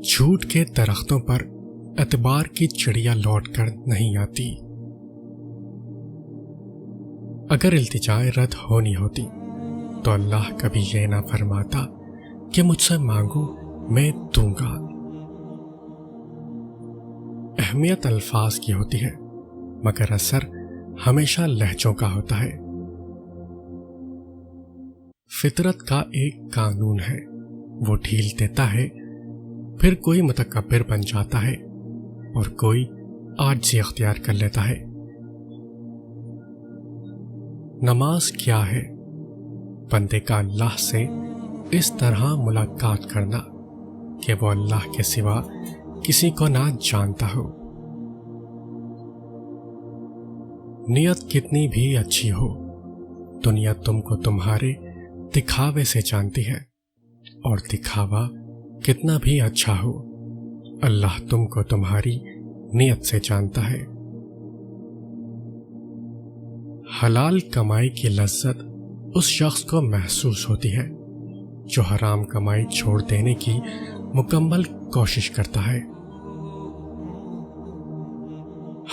جھوٹ کے درختوں پر اعتبار کی چڑیا لوٹ کر نہیں آتی۔ اگر التجائے رد ہونی ہوتی تو اللہ کبھی یہ نہ فرماتا کہ مجھ سے مانگو میں دوں گا۔ اہمیت الفاظ کی ہوتی ہے مگر اثر ہمیشہ لہجوں کا ہوتا ہے۔ فطرت کا ایک قانون ہے، وہ ڈھیل دیتا ہے، پھر کوئی متکبر بن جاتا ہے اور کوئی عاجزی اختیار کر لیتا ہے۔ نماز کیا ہے؟ بندے کا اللہ سے اس طرح ملاقات کرنا کہ وہ اللہ کے سوا کسی کو نہ جانتا ہو۔ نیت کتنی بھی اچھی ہو، دنیا تم کو تمہارے دکھاوے سے جانتی ہے، اور دکھاوا کتنا بھی اچھا ہو، اللہ تم کو تمہاری نیت سے جانتا ہے۔ حلال کمائی کی لذت اس شخص کو محسوس ہوتی ہے جو حرام کمائی چھوڑ دینے کی مکمل کوشش کرتا ہے۔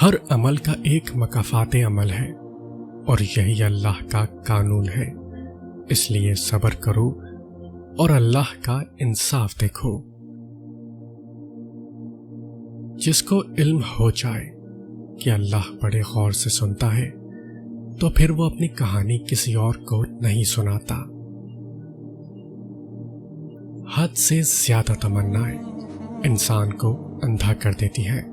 ہر عمل کا ایک مکافات عمل ہے اور یہی اللہ کا قانون ہے، اس لیے صبر کرو اور اللہ کا انصاف دیکھو۔ جس کو علم ہو جائے کہ اللہ بڑے غور سے سنتا ہے تو پھر وہ اپنی کہانی کسی اور کو نہیں سناتا۔ حد سے زیادہ تمنائیں انسان کو اندھا کر دیتی ہیں۔